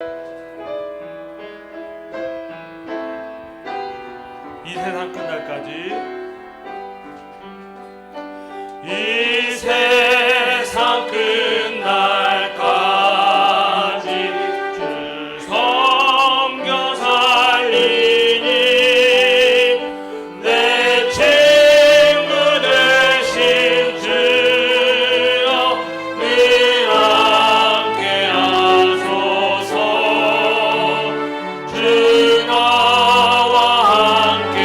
이 세상 끝날까지, 이 세상 끝날까지 주 섬겨 살리니 내 친구 되신 주여 늘 함께 하소서. 주 나와 함께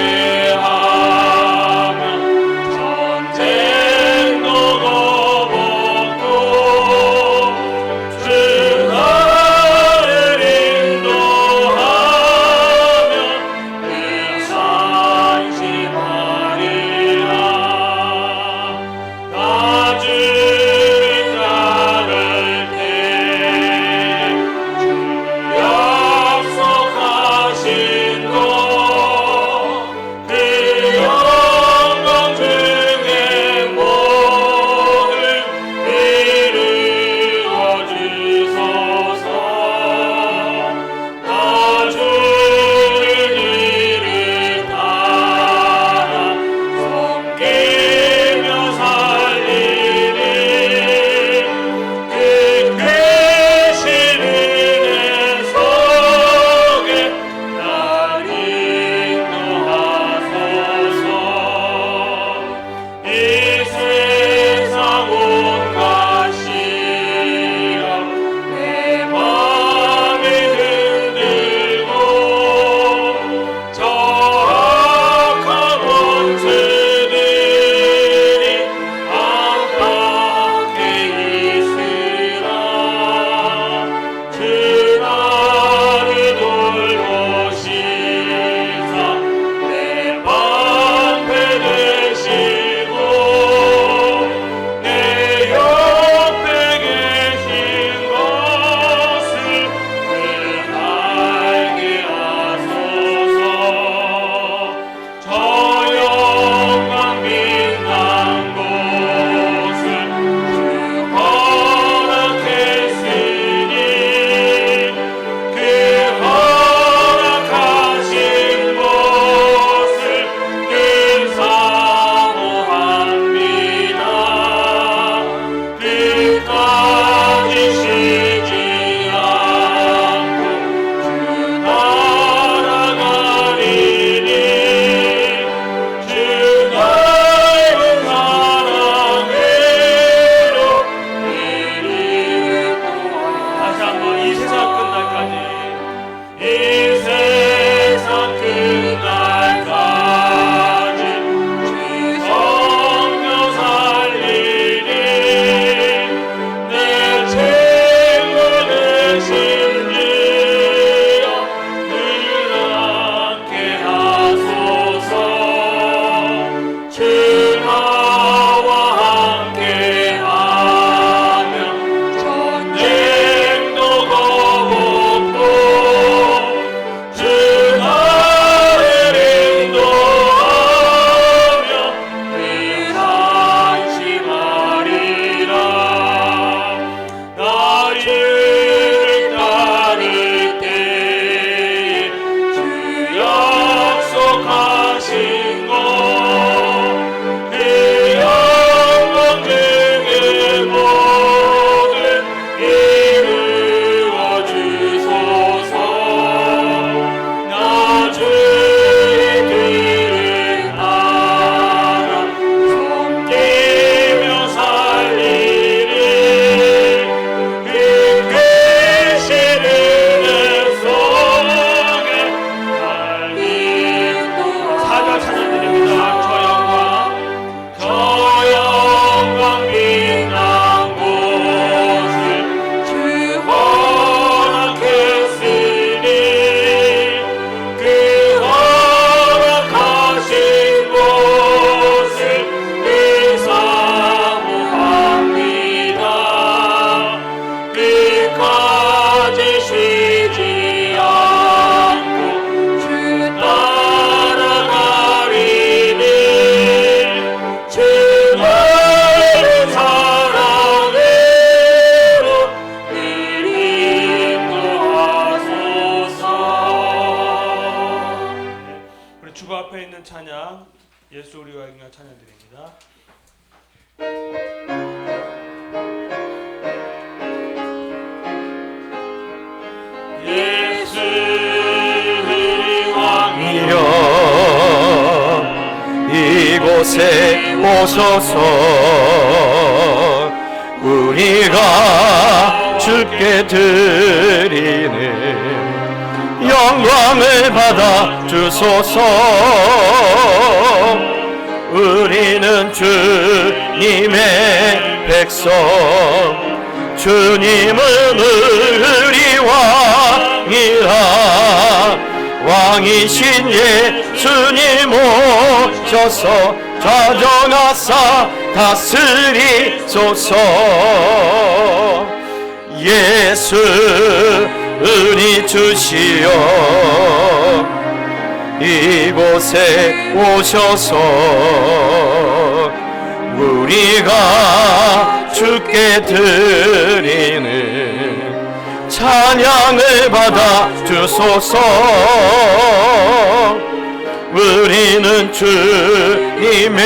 이곳에 오소서. 우리가 주께 드리는 영광을 받아 주소서. 우리는 주님의 백성, 주님은 우리 왕이라. 왕이신 예수님 오셔서 좌정하사 다스리소서. 예수 은희 주시어 이곳에 오셔서 우리가 주께 드리는 찬양을 받아 주소서. 우리는 주님의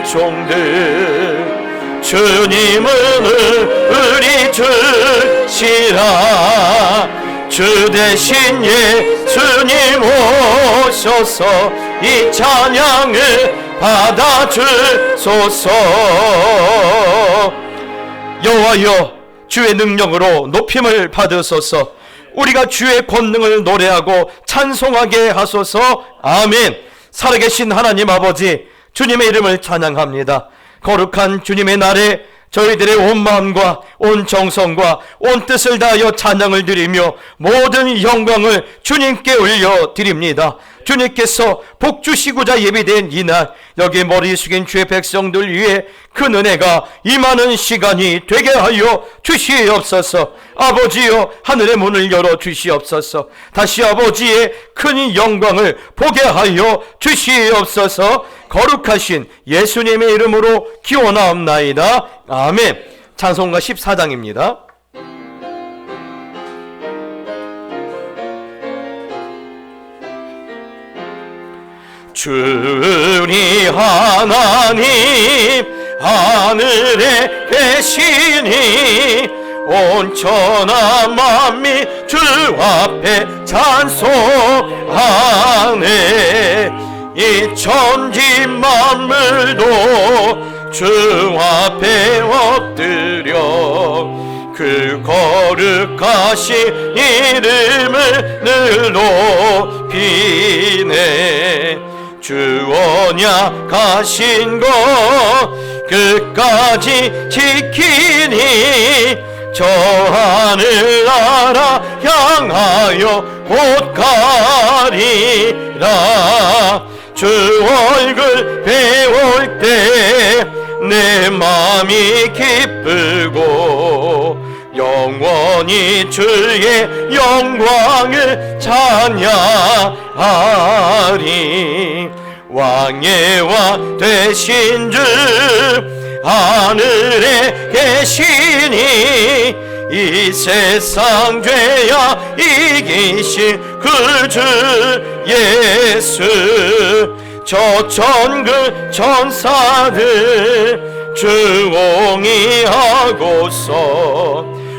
종들, 주님은 우리 주시라. 주 대신 예수님 오셔서 이 찬양을 받아 주소서. 여호와여, 주의 능력으로 높임을 받으소서. 우리가 주의 권능을 노래하고 찬송하게 하소서. 아멘. 살아계신 하나님 아버지, 주님의 이름을 찬양합니다. 거룩한 주님의 날에 저희들의 온 마음과 온 정성과 온 뜻을 다하여 찬양을 드리며 모든 영광을 주님께 올려드립니다. 주님께서 복 주시고자 예비된 이날, 여기 머리 숙인 주의 백성들 위해 큰 은혜가 임하는 시간이 되게 하여 주시옵소서. 아버지여, 하늘의 문을 열어 주시옵소서. 다시 아버지의 큰 영광을 보게 하여 주시옵소서. 거룩하신 예수님의 이름으로 기원하옵나이다. 아멘. 찬송가 14장입니다. 주니 하나님 하늘에 계시니 온 천하 만민 주 앞에 찬송하네. 이 천지 만물도 주 앞에 엎드려 그 거룩하신 이름을 늘 높이네. 주 언약하신 것 끝까지 지키니 저 하늘 나라 향하여 곧 가리라. 주 얼굴 배울 때 내 마음이 기쁘고 영원히 주의 영광을 찬양하리. 왕의 왕 되신 주 하늘에 계시니 이 세상 죄야 이기신 그 주 예수. 저 천국 천사들 주옹이하고서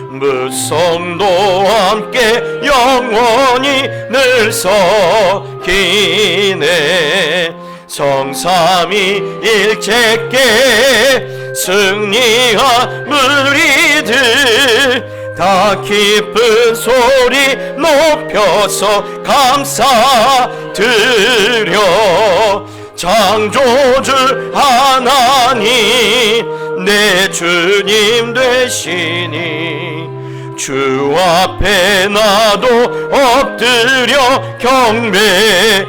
무성도 함께 영원히 늘 서기네. 성삼위 일체께 승리한 무리들 다 기쁜 소리 높여서 감사드려. 창조주 하나님 내 주님 되시니 주 앞에 나도 엎드려 경배하네.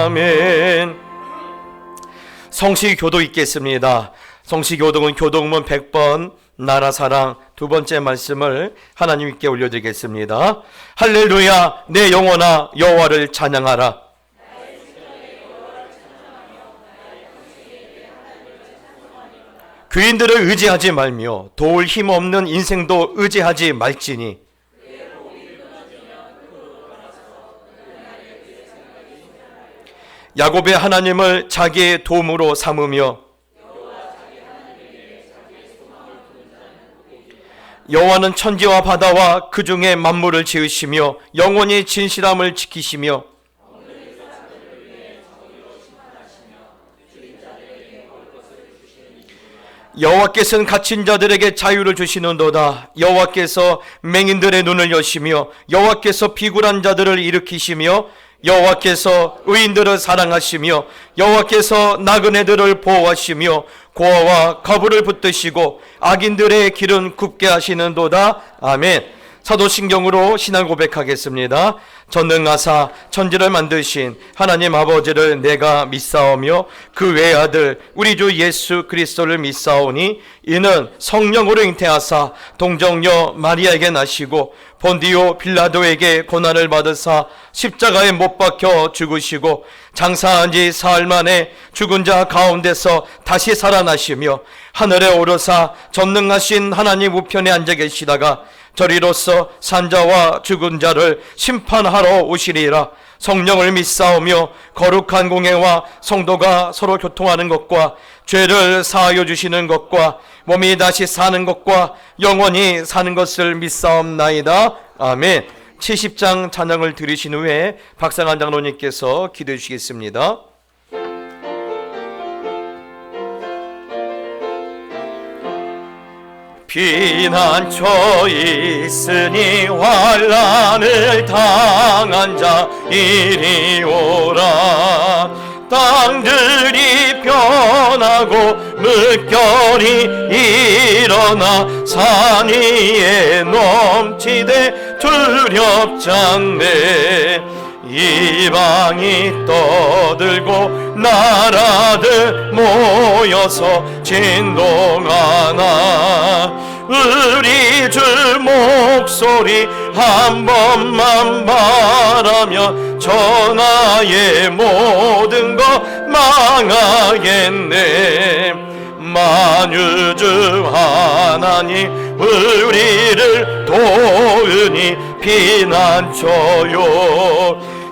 아멘. 성시교도 있겠습니다. 성시교동은 교동문 100번 나라사랑 두 번째 말씀을 하나님께 올려드리겠습니다. 할렐루야, 내 영혼아 여호와를 찬양하라. 귀인들을 의지하지 말며 도울 힘 없는 인생도 의지하지 말지니 야곱의 하나님을 자기의 도움으로 삼으며 여호와는 천지와 바다와 그 중에 만물을 지으시며 영원히 진실함을 지키시며 여호와께서는 갇힌 자들에게 자유를 주시는도다. 여호와께서 맹인들의 눈을 여시며 여호와께서 비굴한 자들을 일으키시며 여호와께서 의인들을 사랑하시며 여호와께서 나그네들을 보호하시며 고아와 과부를 붙드시고 악인들의 길은 굽게 하시는도다. 아멘. 사도신경으로 신앙 고백하겠습니다. 전능하사 천지를 만드신 하나님 아버지를 내가 믿사오며 그 외아들 우리 주 예수 그리스도를 믿사오니 이는 성령으로 잉태하사 동정녀 마리아에게 나시고 본디오 빌라도에게 고난을 받으사 십자가에 못 박혀 죽으시고 장사한 지 사흘 만에 죽은 자 가운데서 다시 살아나시며 하늘에 오르사 전능하신 하나님 우편에 앉아 계시다가 저리로서 산자와 죽은 자를 심판하러 오시리라. 성령을 믿사오며 거룩한 공회와 성도가 서로 교통하는 것과 죄를 사하여 주시는 것과 몸이 다시 사는 것과 영원히 사는 것을 믿사옵나이다. 아멘. 70장 찬양을 들으신 후에 박상한 장로님께서 기도해 주시겠습니다. 피난처 있으니 환난을 당한 자 이리 오라. 땅들이 변하고 물결이 일어나 산 위에 넘치되 두렵잖네. 이방이 떠들고 나라들 모여서 진동하나 우리 주 목소리 한 번만 말하면 전하의 모든 것 망하겠네. 만유주 하나님 우리를 도우니 피난처요.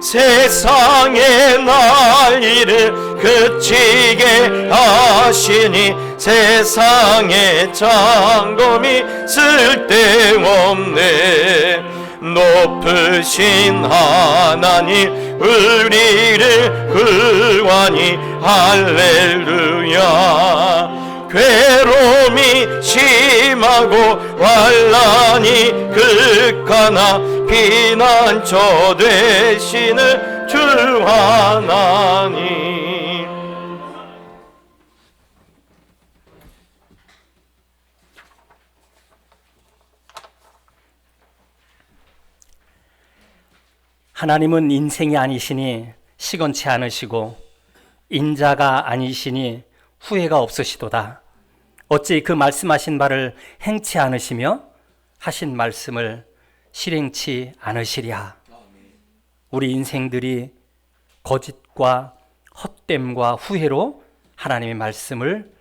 세상의 난리를 그치게 하시니 세상의 장검이 쓸데없네. 높으신 하나님 우리를 구하니 할렐루야. 괴로움이 심하고 환난이 극하나 피난처 되시는 주 하나님. 하나님은 인생이 아니시니 시건치 않으시고 인자가 아니시니 후회가 없으시도다. 어찌 그 말씀하신 바를 행치 않으시며 하신 말씀을 실행치 않으시랴. 우리 인생들이 거짓과 헛됨과 후회로 하나님의 말씀을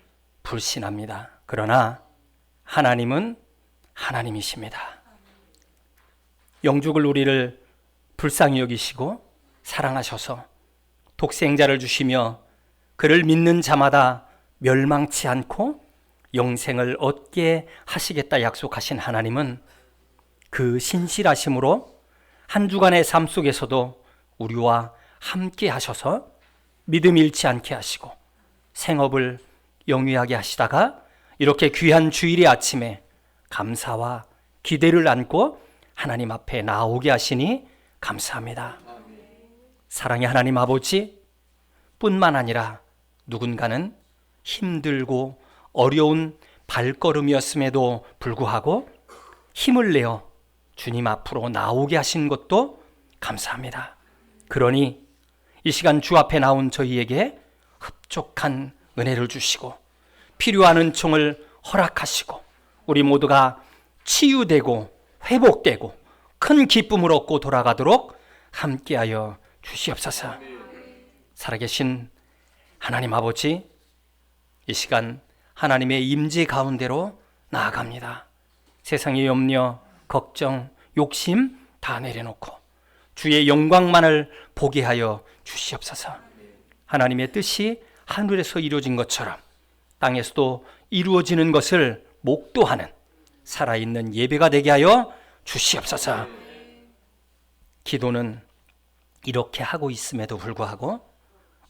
불신합니다. 그러나 하나님은 하나님이십니다. 영죽을 우리를 불쌍히 여기시고 사랑하셔서 독생자를 주시며 그를 믿는 자마다 멸망치 않고 영생을 얻게 하시겠다 약속하신 하나님은 그 신실하심으로 한 주간의 삶 속에서도 우리와 함께 하셔서 믿음 잃지 않게 하시고 생업을 영위하게 하시다가 이렇게 귀한 주일의 아침에 감사와 기대를 안고 하나님 앞에 나오게 하시니 감사합니다. 사랑의 하나님 아버지 뿐만 아니라 누군가는 힘들고 어려운 발걸음이었음에도 불구하고 힘을 내어 주님 앞으로 나오게 하신 것도 감사합니다. 그러니 이 시간 주 앞에 나온 저희에게 흡족한 은혜를 주시고 필요한 은총을 허락하시고 우리 모두가 치유되고 회복되고 큰 기쁨을 얻고 돌아가도록 함께하여 주시옵소서. 살아계신 하나님 아버지, 이 시간 하나님의 임재 가운데로 나아갑니다. 세상의 염려, 걱정, 욕심 다 내려놓고 주의 영광만을 보게 하여 주시옵소서. 하나님의 뜻이 하늘에서 이루어진 것처럼 땅에서도 이루어지는 것을 목도하는 살아있는 예배가 되게 하여 주시옵소서. 기도는 이렇게 하고 있음에도 불구하고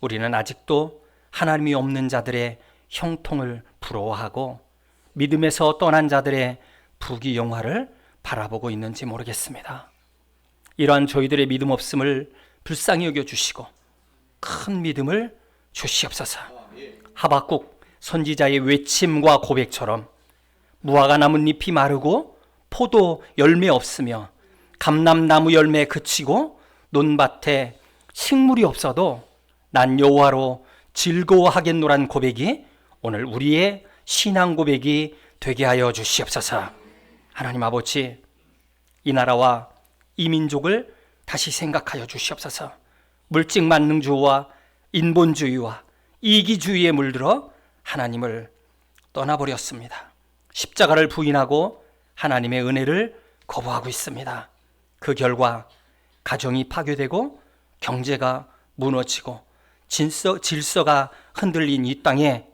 우리는 아직도 하나님이 없는 자들의 형통을 부러워하고 믿음에서 떠난 자들의 부귀영화를 바라보고 있는지 모르겠습니다. 이러한 저희들의 믿음 없음을 불쌍히 여겨주시고 큰 믿음을 주시옵소서. 하박국 선지자의 외침과 고백처럼 무화과 나뭇잎이 마르고 포도 열매 없으며 감람나무 열매 그치고 논밭에 식물이 없어도 난 여호와로 즐거워하겠노란 고백이 오늘 우리의 신앙 고백이 되게 하여 주시옵소서. 하나님 아버지, 이 나라와 이 민족을 다시 생각하여 주시옵소서. 물질 만능주의와 인본주의와 이기주의에 물들어 하나님을 떠나버렸습니다. 십자가를 부인하고 하나님의 은혜를 거부하고 있습니다. 그 결과 가정이 파괴되고 경제가 무너지고 질서가 흔들린 이 땅에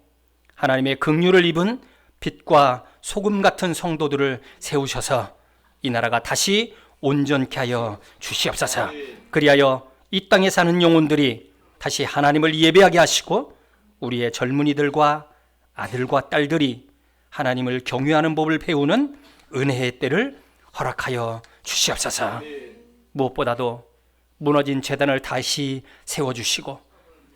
하나님의 긍휼을 입은 빛과 소금 같은 성도들을 세우셔서 이 나라가 다시 온전케 하여 주시옵소서. 그리하여 이 땅에 사는 영혼들이 다시 하나님을 예배하게 하시고 우리의 젊은이들과 아들과 딸들이 하나님을 경외하는 법을 배우는 은혜의 때를 허락하여 주시옵소서. 무엇보다도 무너진 제단을 다시 세워주시고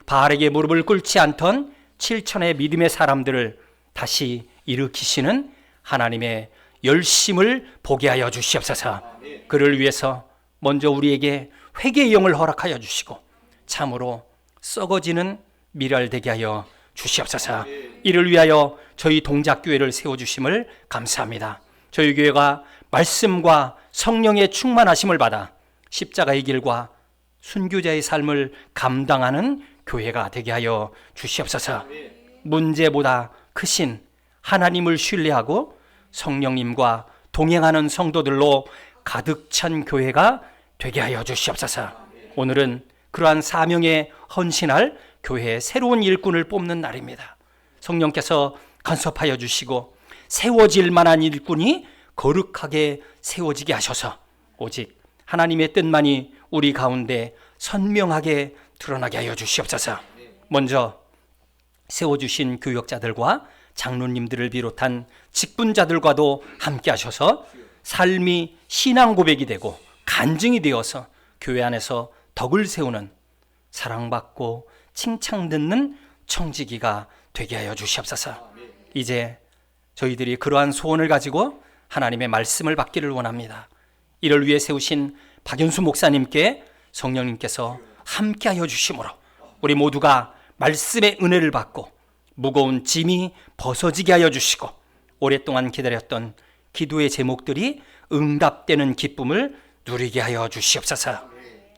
바알에게 무릎을 꿇지 않던 7천의 믿음의 사람들을 다시 일으키시는 하나님의 열심을 보게 하여 주시옵소서. 그를 위해서 먼저 우리에게 회개의 영을 허락하여 주시고 참으로 썩어지는 미랄되게 하여 주시옵소서. 이를 위하여 저희 동작교회를 세워주심을 감사합니다. 저희 교회가 말씀과 성령의 충만하심을 받아 십자가의 길과 순교자의 삶을 감당하는 교회가 되게 하여 주시옵소서. 문제보다 크신 하나님을 신뢰하고 성령님과 동행하는 성도들로 가득 찬 교회가 되게 하여 주시옵소서. 오늘은 그러한 사명에 헌신할 교회의 새로운 일꾼을 뽑는 날입니다. 성령께서 간섭하여 주시고 세워질 만한 일꾼이 거룩하게 세워지게 하셔서 오직 하나님의 뜻만이 우리 가운데 선명하게 드러나게 하여 주시옵소서. 먼저 세워주신 교역자들과 장로님들을 비롯한 직분자들과도 함께 하셔서 삶이 신앙 고백이 되고 간증이 되어서 교회 안에서 덕을 세우는 사랑받고 칭찬 듣는 청지기가 되게 하여 주시옵소서. 이제 저희들이 그러한 소원을 가지고 하나님의 말씀을 받기를 원합니다. 이를 위해 세우신 박윤수 목사님께 성령님께서 함께하여 주심으로 우리 모두가 말씀의 은혜를 받고 무거운 짐이 벗어지게 하여 주시고 오랫동안 기다렸던 기도의 제목들이 응답되는 기쁨을 누리게 하여 주시옵소서.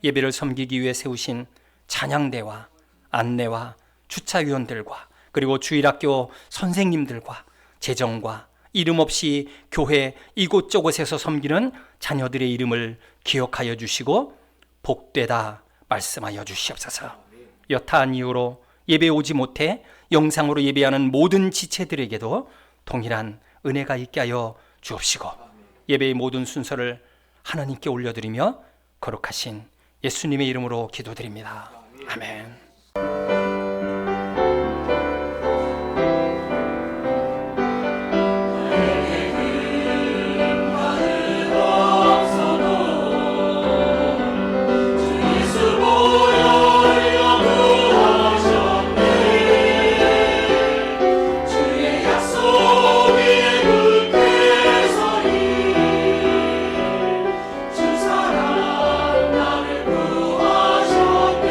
예배를 섬기기 위해 세우신 찬양대와 안내와 주차위원들과 그리고 주일학교 선생님들과 재정과 이름 없이 교회 이곳저곳에서 섬기는 자녀들의 이름을 기억하여 주시고 복되다 말씀하여 주시옵소서. 여타한 이유로 예배 오지 못해 영상으로 예배하는 모든 지체들에게도 동일한 은혜가 있게 하여 주옵시고 예배의 모든 순서를 하나님께 올려드리며 거룩하신 예수님의 이름으로 기도드립니다. 아멘. 주 사랑 나를 구하셨네.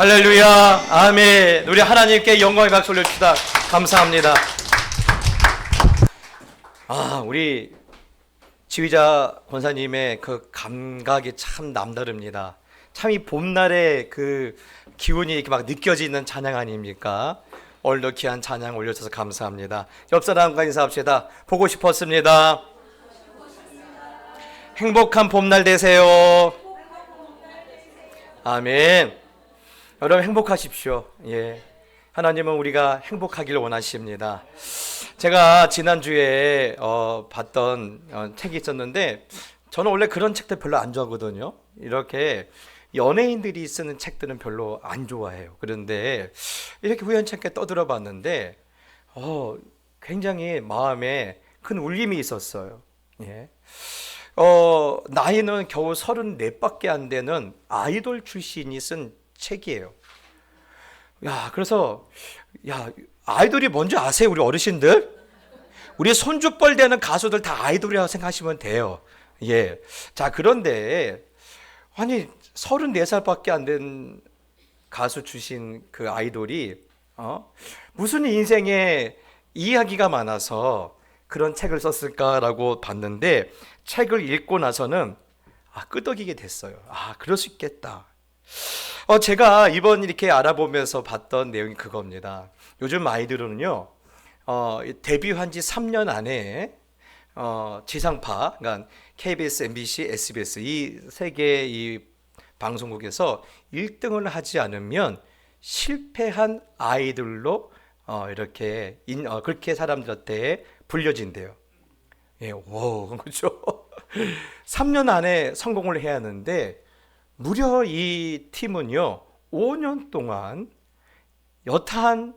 할렐루야. 아멘. 우리 하나님께 영광의 박수 올려줍시다. 감사합니다. 우리 지휘자 권사님의 그 감각이 참 남다릅니다. 참 이 봄날의 그 기운이 이렇게 막 느껴지는 찬양 아닙니까? 오늘도 귀한 찬양 올려주셔서 감사합니다. 옆 사람과 인사합시다. 보고 싶었습니다. 행복한 봄날 되세요. 아멘. 여러분 행복하십시오. 예. 하나님은 우리가 행복하기를 원하십니다. 제가 지난주에 봤던 책이 있었는데, 저는 원래 그런 책들 별로 안 좋아하거든요. 이렇게 연예인들이 쓰는 책들은 별로 안 좋아해요. 그런데 이렇게 우연찮게 떠들어 봤는데 굉장히 마음에 큰 울림이 있었어요. 예. 나이는 겨우 34밖에 안 되는 아이돌 출신이 쓴 책이에요. 그래서 아이돌이 뭔지 아세요? 우리 어르신들? 우리 손주뻘 되는 가수들 다 아이돌이라고 생각하시면 돼요. 예. 자, 그런데 아니 34살밖에 안 된 가수 출신 그 아이돌이 무슨 인생에 이야기가 많아서 그런 책을 썼을까라고 봤는데, 책을 읽고 나서는 끄덕이게 됐어요. 그럴 수 있겠다. 제가 이번 이렇게 알아보면서 봤던 내용이 그겁니다. 요즘 아이들은요, 데뷔한 지 3년 안에 지상파, 그러니까 KBS, MBC, SBS 이 세 개의 이 방송국에서 1등을 하지 않으면 실패한 아이들로 이렇게 그렇게 사람들한테 불려진대요. 예, 와, 그렇죠. 3년 안에 성공을 해야 하는데 무려 이 팀은요 5년 동안 여타한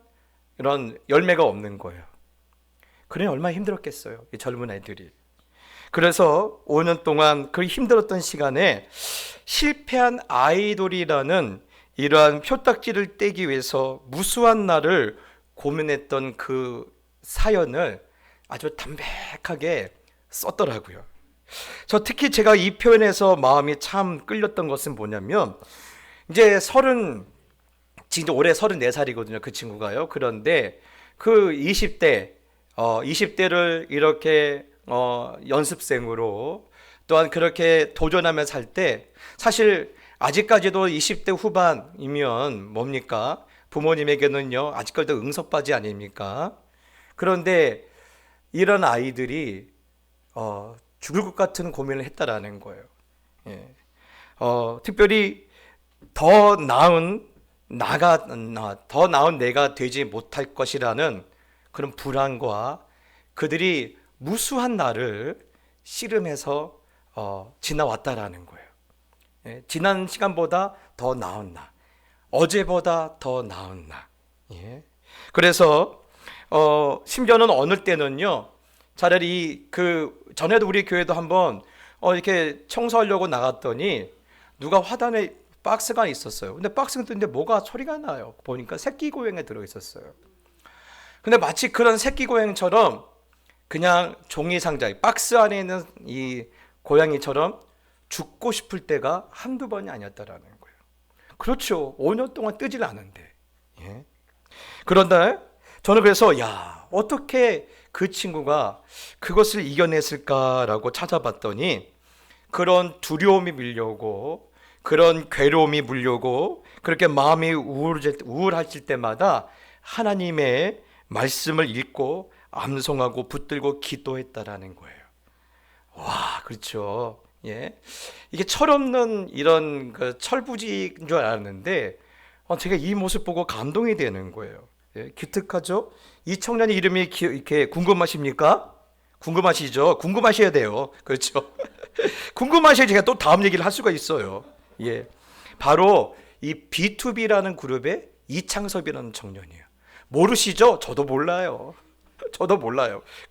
이런 열매가 없는 거예요. 그래 얼마나 힘들었겠어요, 이 젊은 애들이. 그래서 5년 동안 그 힘들었던 시간에 실패한 아이돌이라는 이러한 표딱지를 떼기 위해서 무수한 날을 고민했던 그 사연을 아주 담백하게 썼더라고요. 특히 제가 이 표현에서 마음이 참 끌렸던 것은 뭐냐면, 이제 지금 올해 34살이거든요, 그 친구가요. 그런데 그 20대를 이렇게 연습생으로 또한 그렇게 도전하며 살 때, 사실 아직까지도 20대 후반이면 뭡니까? 부모님에게는요 아직까지도 응석바지 아닙니까? 그런데 이런 아이들이 죽을 것 같은 고민을 했다라는 거예요. 예. 특별히 더 나은 내가 되지 못할 것이라는 그런 불안과 그들이 무수한 날을 씨름해서 지나왔다라는 거예요. 예. 지난 시간보다 더 나은 날, 어제보다 더 나은 날. 예. 그래서 심지어는 어느 때는요, 차라리 전에도 우리 교회도 한번 이렇게 청소하려고 나갔더니 누가 화단에 박스가 있었어요. 근데 박스가 떴는데 뭐가 소리가 나요. 보니까 새끼 고양이가 들어있었어요. 근데 마치 그런 새끼 고양이처럼 그냥 종이 상자에 박스 안에 있는 이 고양이처럼 죽고 싶을 때가 한두 번이 아니었다라는 거예요. 그렇죠. 5년 동안 뜨질 않은데. 예. 그런데 저는 그래서 어떻게 그 친구가 그것을 이겨냈을까라고 찾아봤더니, 그런 두려움이 밀려오고 그런 괴로움이 물려오고 그렇게 마음이 우울해질 때마다 하나님의 말씀을 읽고 암송하고 붙들고 기도했다라는 거예요. 와, 그렇죠. 예, 이게 철없는 이런 철부지인 줄 알았는데 제가 이 모습 보고 감동이 되는 거예요. 예, 기특하죠? 이 청년의 이름이 이렇게 궁금하십니까? 궁금하시죠? 궁금하셔야 돼요. 그렇죠? 궁금하셔야 제가 또 다음 얘기를 할 수가 있어요. 예, 바로 이 B2B라는 그룹의 이창섭이라는 청년이에요. 모르시죠? 저도 몰라요.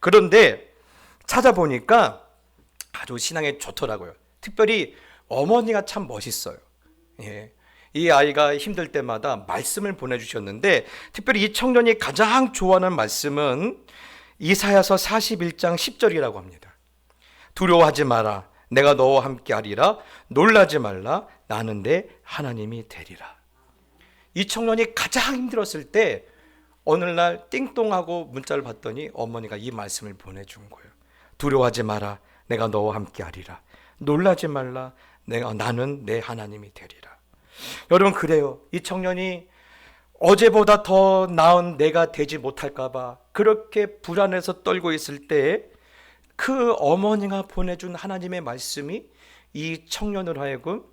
그런데 찾아보니까 아주 신앙에 좋더라고요. 특별히 어머니가 참 멋있어요. 예. 이 아이가 힘들 때마다 말씀을 보내주셨는데, 특별히 이 청년이 가장 좋아하는 말씀은 이사야서 41장 10절이라고 합니다. 두려워하지 마라. 내가 너와 함께 하리라. 놀라지 말라. 나는 내 하나님이 되리라. 이 청년이 가장 힘들었을 때 어느 날 띵동하고 문자를 받더니 어머니가 이 말씀을 보내준 거예요. 두려워하지 마라. 내가 너와 함께 하리라. 놀라지 말라. 나는 내 하나님이 되리라. 여러분, 그래요. 이 청년이 어제보다 더 나은 내가 되지 못할까 봐 그렇게 불안해서 떨고 있을 때 그 어머니가 보내준 하나님의 말씀이 이 청년을 하여금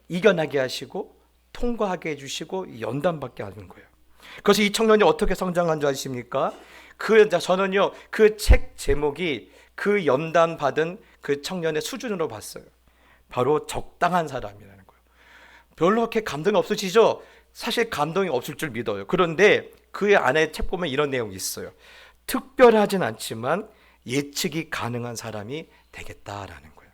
이겨나게 하시고 통과하게 해주시고 연단받게 하는 거예요. 그래서 이 청년이 어떻게 성장한 줄 아십니까? 저는요, 그 책 제목이 그 연단받은 그 청년의 수준으로 봤어요. 바로 적당한 사람이라는 거예요. 별로 그렇게 감동이 없으시죠? 사실 감동이 없을 줄 믿어요. 그런데 그 안에 책 보면 이런 내용이 있어요. 특별하진 않지만 예측이 가능한 사람이 되겠다라는 거예요.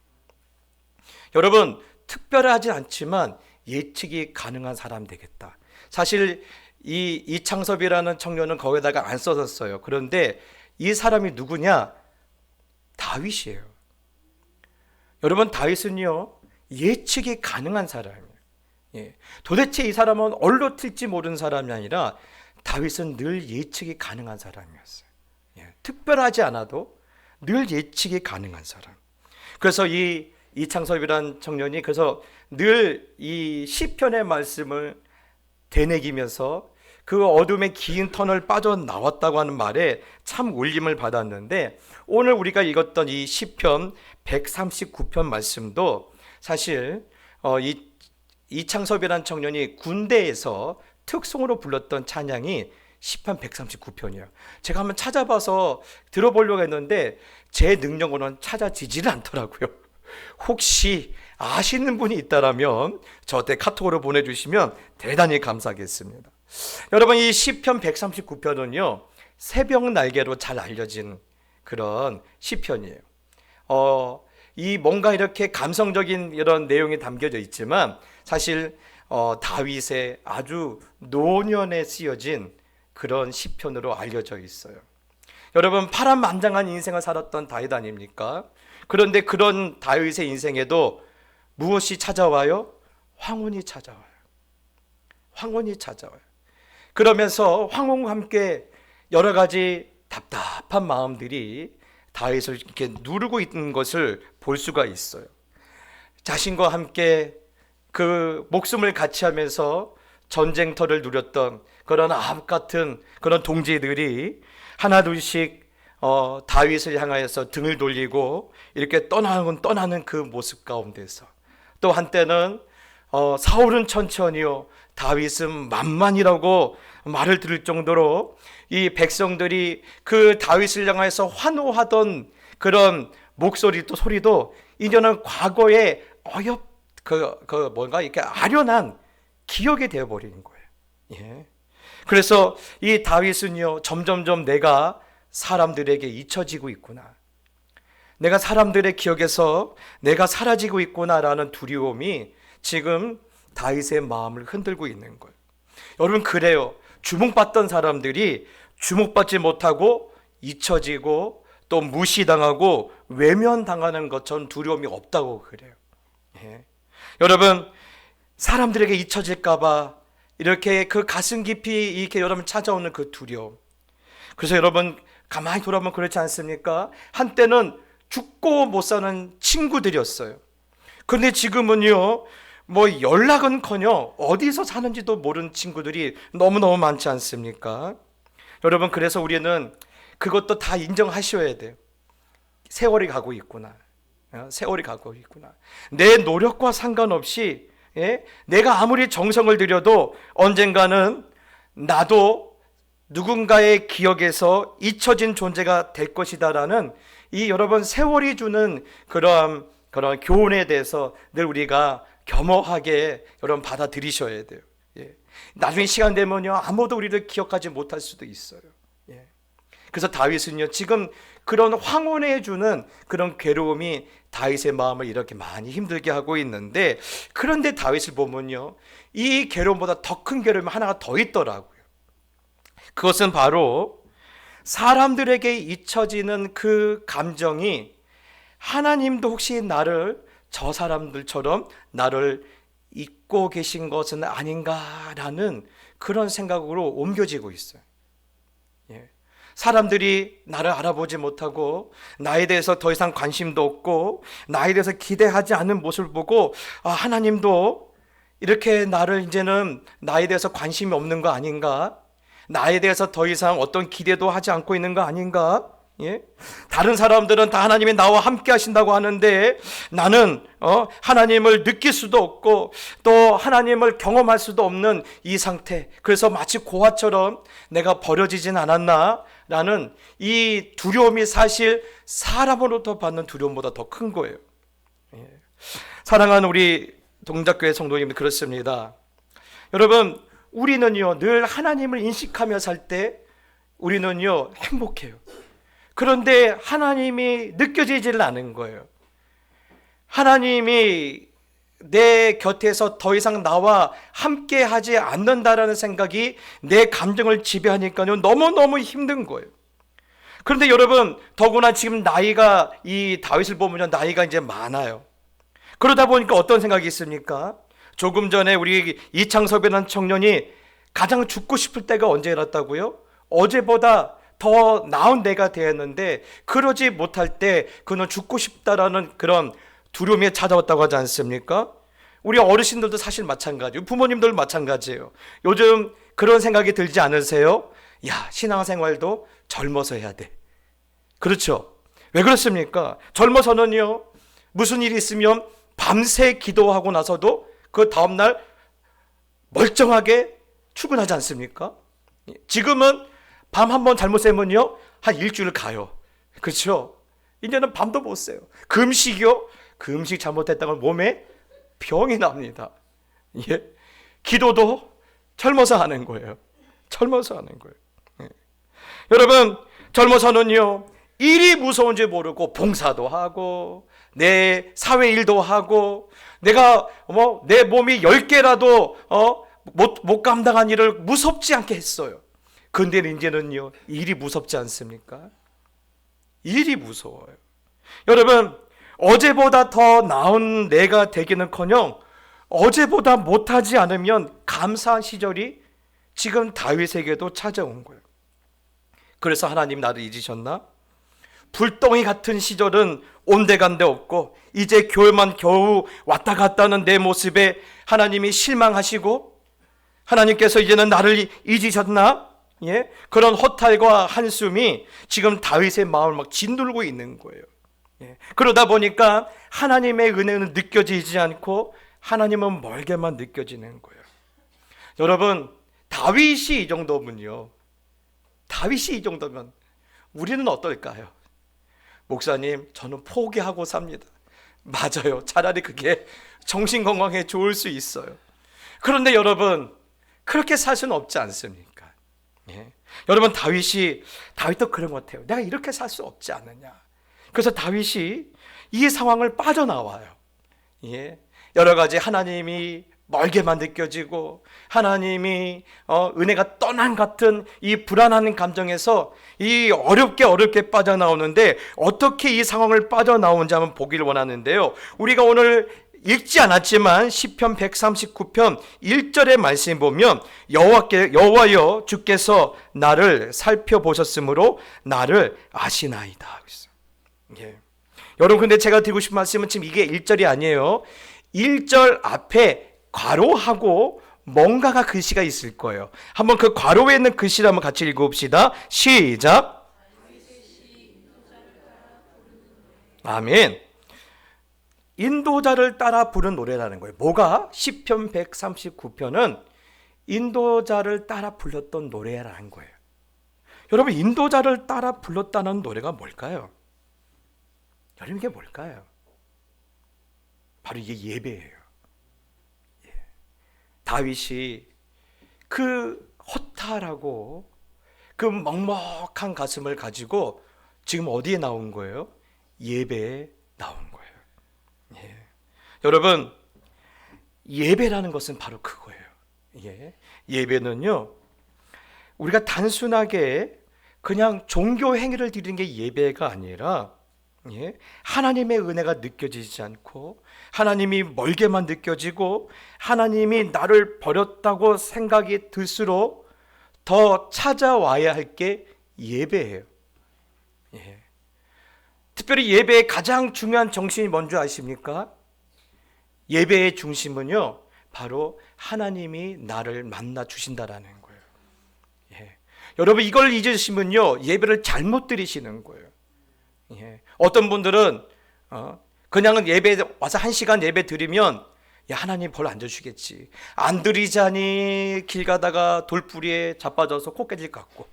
여러분, 특별하진 않지만 예측이 가능한 사람 되겠다. 사실 이 이창섭이라는 청년은 거기다가 안 써졌어요. 그런데 이 사람이 누구냐? 다윗이에요. 여러분, 다윗은요, 예측이 가능한 사람이에요. 예. 도대체 이 사람은 얼로 튈지 모르는 사람이 아니라 다윗은 늘 예측이 가능한 사람이었어요. 예. 특별하지 않아도 늘 예측이 가능한 사람. 그래서 이 이창섭이라는 청년이 그래서 늘 이 시편의 말씀을 되새기면서 그 어둠의 긴 터널 빠져나왔다고 하는 말에 참 울림을 받았는데, 오늘 우리가 읽었던 이 시편 139편 말씀도 사실 이창섭이라는 청년이 군대에서 특송으로 불렀던 찬양이 시편 139편이에요. 제가 한번 찾아봐서 들어보려고 했는데 제 능력으로는 찾아지지를 않더라고요. 혹시 아시는 분이 있다라면 저한테 카톡으로 보내주시면 대단히 감사하겠습니다. 여러분, 이 시편 139편은요, 새벽 날개로 잘 알려진 그런 시편이에요. 이 뭔가 이렇게 감성적인 이런 내용이 담겨져 있지만 사실 다윗의 아주 노년에 쓰여진 그런 시편으로 알려져 있어요. 여러분, 파란만장한 인생을 살았던 다윗 아닙니까? 그런데 그런 다윗의 인생에도 무엇이 찾아와요? 황혼이 찾아와요. 황혼이 찾아와요. 그러면서 황혼과 함께 여러 가지 답답한 마음들이 다윗을 이렇게 누르고 있는 것을 볼 수가 있어요. 자신과 함께 그 목숨을 같이 하면서 전쟁터를 누렸던 그런 아합 같은 그런 동지들이 하나둘씩 다윗을 향하여서 등을 돌리고 이렇게 떠나는 그 모습 가운데서 또 한때는 사울은 천천히요, 다윗은 만만이라고 말을 들을 정도로 이 백성들이 그 다윗을 향해서 환호하던 그런 목소리 또 소리도 이제는 과거의 뭔가 이렇게 아련한 기억이 되어버리는 거예요. 예. 그래서 이 다윗은요, 점점점 내가 사람들에게 잊혀지고 있구나, 내가 사람들의 기억에서 내가 사라지고 있구나라는 두려움이 지금 다윗의 마음을 흔들고 있는 거예요. 여러분, 그래요. 주목받던 사람들이 주목받지 못하고 잊혀지고 또 무시당하고 외면당하는 것처럼 두려움이 없다고 그래요. 예. 여러분, 사람들에게 잊혀질까봐 이렇게 그 가슴 깊이 이렇게 여러분 찾아오는 그 두려움. 그래서 여러분 가만히 돌아보면 그렇지 않습니까? 한때는 죽고 못 사는 친구들이었어요. 그런데 지금은요, 뭐 연락은커녕 어디서 사는지도 모르는 친구들이 너무너무 많지 않습니까? 여러분, 그래서 우리는 그것도 다 인정하셔야 돼요. 세월이 가고 있구나. 세월이 가고 있구나. 내 노력과 상관없이 내가 아무리 정성을 들여도 언젠가는 나도 누군가의 기억에서 잊혀진 존재가 될 것이다라는 이 여러분 세월이 주는 그런 교훈에 대해서 늘 우리가 겸허하게 여러분 받아들이셔야 돼요. 예. 나중에 시간 되면요, 아무도 우리를 기억하지 못할 수도 있어요. 예. 그래서 다윗은요, 지금 그런 황혼에 주는 그런 괴로움이 다윗의 마음을 이렇게 많이 힘들게 하고 있는데, 그런데 다윗을 보면요, 이 괴로움보다 더 큰 괴로움이 하나가 더 있더라고요. 그것은 바로 사람들에게 잊혀지는 그 감정이 하나님도 혹시 나를 저 사람들처럼 나를 잊고 계신 것은 아닌가라는 그런 생각으로 옮겨지고 있어요. 예. 사람들이 나를 알아보지 못하고 나에 대해서 더 이상 관심도 없고 나에 대해서 기대하지 않는 모습을 보고 하나님도 이렇게 나를 이제는 나에 대해서 관심이 없는 거 아닌가? 나에 대해서 더 이상 어떤 기대도 하지 않고 있는 거 아닌가? 예? 다른 사람들은 다 하나님이 나와 함께 하신다고 하는데 나는 하나님을 느낄 수도 없고 또 하나님을 경험할 수도 없는 이 상태, 그래서 마치 고아처럼 내가 버려지진 않았나 라는 이 두려움이 사실 사람으로부터 받는 두려움보다 더 큰 거예요. 예. 사랑하는 우리 동작교회 성도님들, 그렇습니다. 여러분, 우리는요 늘 하나님을 인식하며 살 때 우리는요 행복해요. 그런데 하나님이 느껴지질 않은 거예요. 하나님이 내 곁에서 더 이상 나와 함께 하지 않는다라는 생각이 내 감정을 지배하니까요 너무너무 힘든 거예요. 그런데 여러분, 더구나 지금 나이가, 이 다윗을 보면 나이가 이제 많아요. 그러다 보니까 어떤 생각이 있습니까? 조금 전에 우리 이창섭이라는 청년이 가장 죽고 싶을 때가 언제였다고요? 어제보다 더 나은 내가 되었는데 그러지 못할 때 그는 죽고 싶다라는 그런 두려움이 찾아왔다고 하지 않습니까? 우리 어르신들도 사실 마찬가지예요. 부모님들 마찬가지예요. 요즘 그런 생각이 들지 않으세요? 야, 신앙생활도 젊어서 해야 돼. 그렇죠? 왜 그렇습니까? 젊어서는요 무슨 일이 있으면 밤새 기도하고 나서도 그 다음날 멀쩡하게 출근하지 않습니까? 지금은 밤 한 번 잘못 새면요 한 일주일 가요. 그렇죠? 이제는 밤도 못 새요. 금식이요? 금식 잘못했다면 몸에 병이 납니다. 예? 기도도 젊어서 하는 거예요. 젊어서 하는 거예요. 예. 여러분, 젊어서는요 일이 무서운지 모르고 봉사도 하고 내 사회 일도 하고 내가 내 몸이 10개라도 못 감당한 일을 무섭지 않게 했어요. 근데 이제는요 일이 무섭지 않습니까? 일이 무서워요. 여러분, 어제보다 더 나은 내가 되기는커녕 어제보다 못하지 않으면 감사한 시절이 지금 다윗에게도 찾아온 거예요. 그래서 하나님 나를 잊으셨나? 불덩이 같은 시절은 온데간데 없고 이제 겨울만 겨우 왔다 갔다 하는 내 모습에 하나님이 실망하시고 하나님께서 이제는 나를 잊으셨나? 예? 그런 허탈과 한숨이 지금 다윗의 마음을 막 짓누르고 있는 거예요. 예. 그러다 보니까 하나님의 은혜는 느껴지지 않고 하나님은 멀게만 느껴지는 거예요. 여러분, 다윗이 이 정도면요, 다윗이 이 정도면 우리는 어떨까요? 목사님, 저는 포기하고 삽니다. 맞아요. 차라리 그게 정신건강에 좋을 수 있어요. 그런데 여러분, 그렇게 살 수는 없지 않습니까? 예. 여러분, 다윗도 그런 것 같아요. 내가 이렇게 살 수 없지 않느냐. 그래서 다윗이 이 상황을 빠져나와요. 예. 여러 가지 하나님이 멀게만 느껴지고 하나님이 은혜가 떠난 같은 이 불안한 감정에서 이 어렵게 빠져나오는데 어떻게 이 상황을 빠져나오는지 한번 보기를 원하는데요. 우리가 오늘 읽지 않았지만 시편 139편 1절의 말씀 보면 여호와여 주께서 나를 살펴보셨으므로 나를 아시나이다. 예. 여러분, 근데 제가 드리고 싶은 말씀은 지금 이게 1절이 아니에요. 1절 앞에 괄호하고 뭔가가 글씨가 있을 거예요. 한번 그 괄호에 있는 글씨를 한번 같이 읽어봅시다. 시작. 아멘. 인도자를 따라 부른 노래라는 거예요. 뭐가? 시편 139편은 인도자를 따라 불렀던 노래라는 거예요. 여러분, 인도자를 따라 불렀다는 노래가 뭘까요? 여러분, 이게 뭘까요? 바로 이게 예배예요. 예. 다윗이 그 허탈하고 그 먹먹한 가슴을 가지고 지금 어디에 나온 거예요? 예배에 나온 거예요. 예. 여러분, 예배라는 것은 바로 그거예요. 예. 예배는요, 우리가 단순하게 그냥 종교 행위를 드리는 게 예배가 아니라 예? 하나님의 은혜가 느껴지지 않고 하나님이 멀게만 느껴지고 하나님이 나를 버렸다고 생각이 들수록 더 찾아와야 할 게 예배예요. 예. 특별히 예배의 가장 중요한 정신이 뭔지 아십니까? 예배의 중심은요, 바로 하나님이 나를 만나 주신다라는 거예요. 예. 여러분, 이걸 잊으시면요, 예배를 잘못 드리시는 거예요. 예. 어떤 분들은 그냥 예배 와서 1시간 예배 드리면 야, 하나님 별로 안 주시겠지, 안 드리자니 길 가다가 돌뿌리에 자빠져서 코끼리 같고,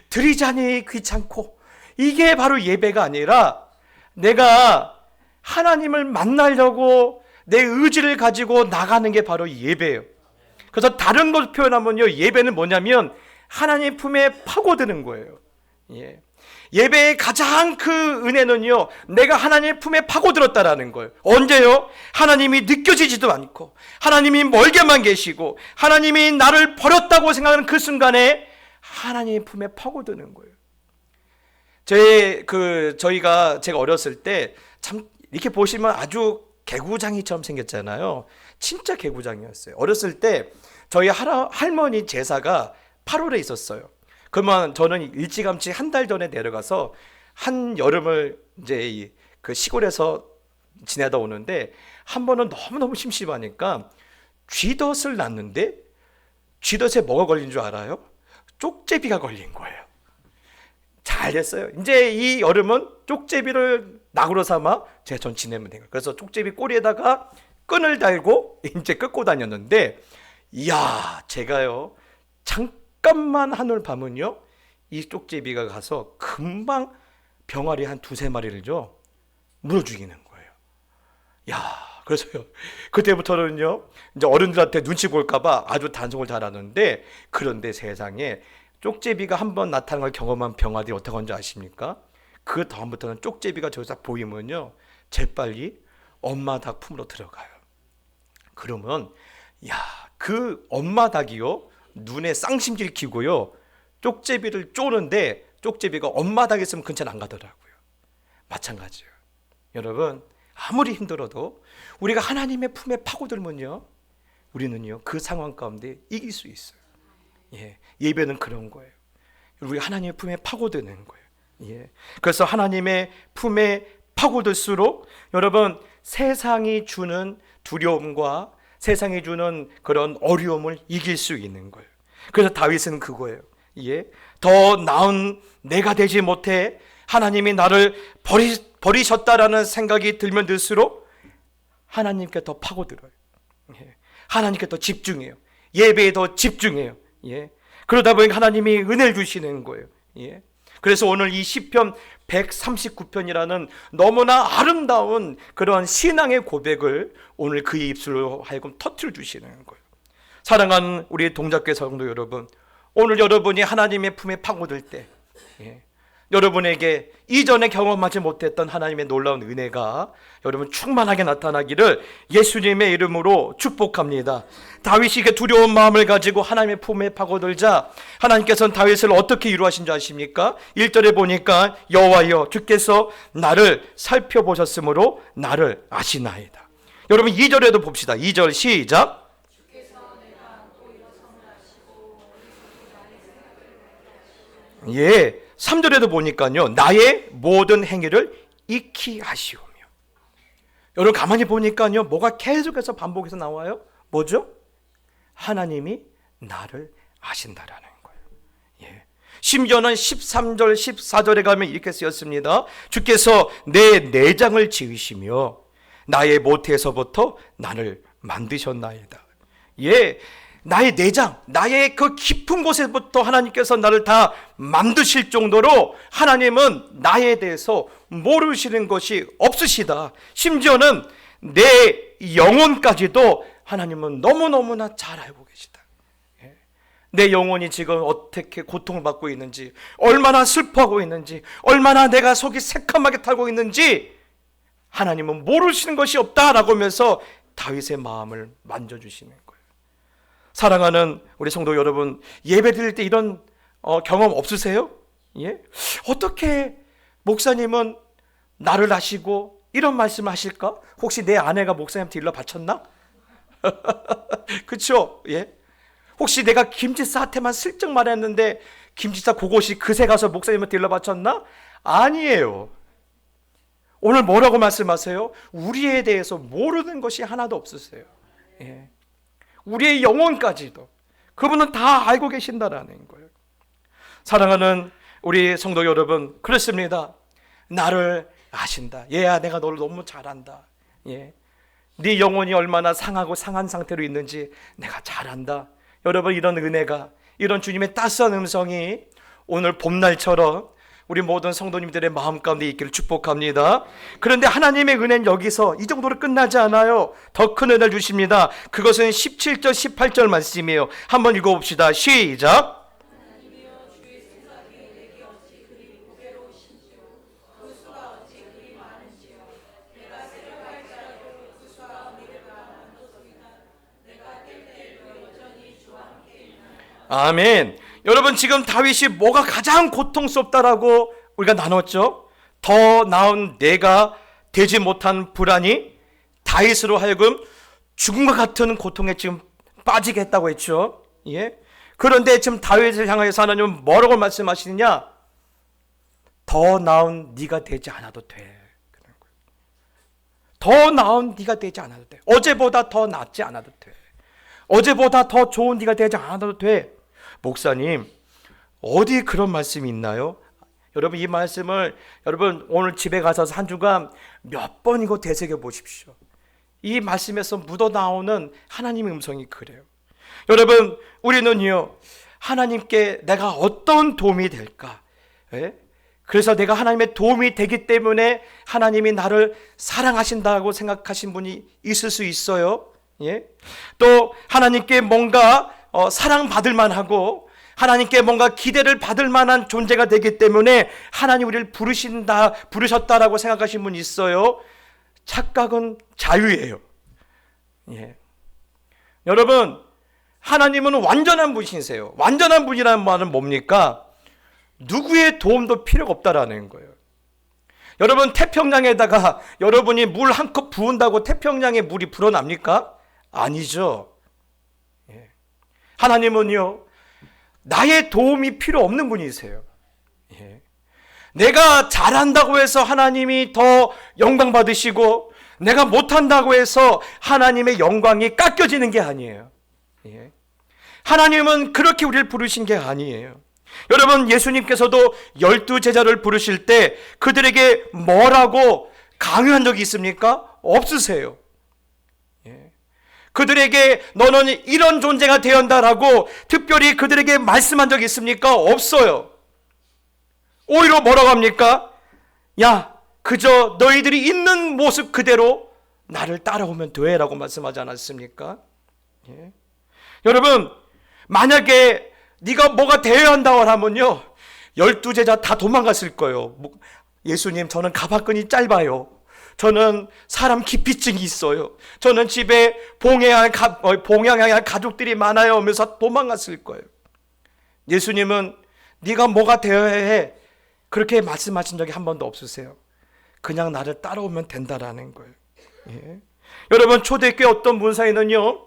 드리자니 귀찮고, 이게 바로 예배가 아니라 내가 하나님을 만나려고 내 의지를 가지고 나가는 게 바로 예배예요. 그래서 다른 걸 표현하면요, 예배는 뭐냐면 하나님 품에 파고드는 거예요. 예. 예배의 가장 그 은혜는요, 내가 하나님 품에 파고들었다라는 거예요. 언제요? 하나님이 느껴지지도 않고 하나님이 멀게만 계시고 하나님이 나를 버렸다고 생각하는 그 순간에 하나님 품에 파고드는 거예요. 제가 어렸을 때 참 이렇게 보시면 아주 개구장이처럼 생겼잖아요. 진짜 개구장이었어요. 어렸을 때 저희 할머니 제사가 8월에 있었어요. 그러면 저는 일찌감치 한 달 전에 내려가서 한 여름을 이제 그 시골에서 지내다 오는데, 한 번은 너무너무 심심하니까 쥐덫을 놨는데 쥐덫에 뭐가 걸린 줄 알아요? 쪽제비가 걸린 거예요. 잘 됐어요. 이제 이 여름은 쪽제비를 낙으로 삼아 전 지내면 돼요. 그래서 쪽제비 꼬리에다가 끈을 달고 이제 끌고 다녔는데, 이야, 제가요, 잠깐만 하늘 밤은요, 이 쪽제비가 가서 금방 병아리 한 2-3마리를 물어 죽이는 거예요. 야, 그래서요, 그때부터는요, 이제 어른들한테 눈치 볼까봐 아주 단속을 잘하는데, 그런데 세상에 쪽제비가 한번 나타난 걸 경험한 병아들이 어떻게 하는지 아십니까? 그 다음부터는 쪽제비가 저기서 보이면요, 재빨리 엄마 닭 품으로 들어가요. 그러면 야, 그 엄마 닭이요, 눈에 쌍심지를 키고요, 쪽제비를 쪼는데 쪽제비가 엄마 닭 있으면 근처에 안 가더라고요. 마찬가지예요. 여러분, 아무리 힘들어도 우리가 하나님의 품에 파고들면요, 우리는요, 그 상황 가운데 이길 수 있어요. 예, 예배는 그런 거예요. 우리가 하나님의 품에 파고드는 거예요. 예, 그래서 하나님의 품에 파고들수록 여러분, 세상이 주는 두려움과 세상이 주는 그런 어려움을 이길 수 있는 거예요. 그래서 다윗은 그거예요. 예, 더 나은 내가 되지 못해 하나님이 나를 버리셨다라는 생각이 들면 들수록 하나님께 더 파고들어요. 예, 하나님께 더 집중해요. 예배에 더 집중해요. 예, 그러다 보니까 하나님이 은혜를 주시는 거예요. 예, 그래서 오늘 이 시편 139편이라는 너무나 아름다운 그런 신앙의 고백을 오늘 그의 입술로 하여금 터뜨려 주시는 거예요. 사랑하는 우리 동작교회 성도 여러분, 오늘 여러분이 하나님의 품에 파고들 때, 여러분에게 이전에 경험하지 못했던 하나님의 놀라운 은혜가 여러분 충만하게 나타나기를 예수님의 이름으로 축복합니다. 다윗이 그 두려운 마음을 가지고 하나님의 품에 파고들자 하나님께서는 다윗을 어떻게 위로하신 줄 아십니까? 1절에 보니까 여호와여, 주께서 나를 살펴보셨으므로 나를 아시나이다. 여러분 2절에도 봅시다. 2절 시작. 예, 3절에도 보니까요, 나의 모든 행위를 익히 하시오며. 여러분 가만히 보니까요, 뭐가 계속해서 반복해서 나와요? 뭐죠? 하나님이 나를 아신다라는 거예요. 예. 심지어는 13절 14절에 가면 이렇게 쓰였습니다. 주께서 내 내장을 지으시며 나의 모태에서부터 나를 만드셨나이다. 예, 나의 내장, 나의 그 깊은 곳에부터 하나님께서 나를 다 만드실 정도로 하나님은 나에 대해서 모르시는 것이 없으시다. 심지어는 내 영혼까지도 하나님은 너무너무나 잘 알고 계시다. 내 영혼이 지금 어떻게 고통을 받고 있는지, 얼마나 슬퍼하고 있는지, 얼마나 내가 속이 새카맣게 타고 있는지 하나님은 모르시는 것이 없다라고 하면서 다윗의 마음을 만져주시는 거예요. 사랑하는 우리 성도 여러분, 예배 드릴 때 이런 경험 없으세요? 예? 어떻게 목사님은 나를 아시고 이런 말씀을 하실까? 혹시 내 아내가 목사님한테 일러 바쳤나? 그쵸? 예? 혹시 내가 김지사한테만 슬쩍 말했는데 김지사 그곳이 그새 가서 목사님한테 일러 바쳤나? 아니에요. 오늘 뭐라고 말씀하세요? 우리에 대해서 모르는 것이 하나도 없으세요. 예. 우리의 영혼까지도 그분은 다 알고 계신다라는 거예요. 사랑하는 우리 성도 여러분, 그렇습니다. 나를 아신다. 얘야, 내가 너를 너무 잘 안다. 예. 네 영혼이 얼마나 상하고 상한 상태로 있는지 내가 잘 안다. 여러분, 이런 은혜가, 이런 주님의 따스한 음성이 오늘 봄날처럼 우리 모든 성도님들의 마음 가운데 있기를 축복합니다. 그런데 하나님의 은혜는 여기서 이 정도로 끝나지 않아요. 더 큰 은혜를 주십니다. 그것은 17절 18절 말씀이에요. 한번 읽어봅시다. 시작. 아멘. 여러분, 지금 다윗이 뭐가 가장 고통스럽다라고 우리가 나눴죠? 더 나은 내가 되지 못한 불안이 다윗으로 하여금 죽음과 같은 고통에 지금 빠지게 했다고 했죠. 예. 그런데 지금 다윗을 향하여서 하나님은 뭐라고 말씀하시느냐? 더 나은 네가 되지 않아도 돼. 더 나은 네가 되지 않아도 돼. 어제보다 더 낫지 않아도 돼. 어제보다 더 좋은 네가 되지 않아도 돼. 목사님, 어디 그런 말씀이 있나요? 여러분, 이 말씀을 여러분 오늘 집에 가서 한 주간 몇 번이고 되새겨 보십시오. 이 말씀에서 묻어나오는 하나님의 음성이 그래요. 여러분, 우리는요, 하나님께 내가 어떤 도움이 될까? 예? 그래서 내가 하나님의 도움이 되기 때문에 하나님이 나를 사랑하신다고 생각하신 분이 있을 수 있어요. 예? 또 하나님께 뭔가 사랑받을 만하고 하나님께 뭔가 기대를 받을 만한 존재가 되기 때문에 하나님 우리를 부르셨다라고 생각하신 분이 있어요. 착각은 자유예요. 예. 여러분, 하나님은 완전한 분이세요. 완전한 분이라는 말은 뭡니까? 누구의 도움도 필요가 없다라는 거예요. 여러분, 태평양에다가 여러분이 물 한 컵 부은다고 태평양에 물이 불어납니까? 아니죠. 예. 하나님은요, 나의 도움이 필요 없는 분이세요. 예. 내가 잘한다고 해서 하나님이 더 영광 받으시고 내가 못한다고 해서 하나님의 영광이 깎여지는 게 아니에요. 예. 하나님은 그렇게 우리를 부르신 게 아니에요. 여러분, 예수님께서도 12제자를 부르실 때 그들에게 뭐라고 강요한 적이 있습니까? 없으세요. 예. 그들에게 너는 이런 존재가 되어야 한다라고 특별히 그들에게 말씀한 적이 있습니까? 없어요. 오히려 뭐라고 합니까? 야, 그저 너희들이 있는 모습 그대로 나를 따라오면 돼 라고 말씀하지 않았습니까? 예. 여러분, 만약에 네가 뭐가 되어야 한다고 하면요, 12제자 다 도망갔을 거예요. 예수님, 저는 가방끈이 짧아요. 저는 사람 기피증이 있어요. 저는 집에 봉양할 가족들이 많아요 하면서 도망갔을 거예요. 예수님은 네가 뭐가 되어야 해 그렇게 말씀하신 적이 한 번도 없으세요. 그냥 나를 따라오면 된다라는 거예요. 예. 여러분, 초대교회 어떤 문사에는요,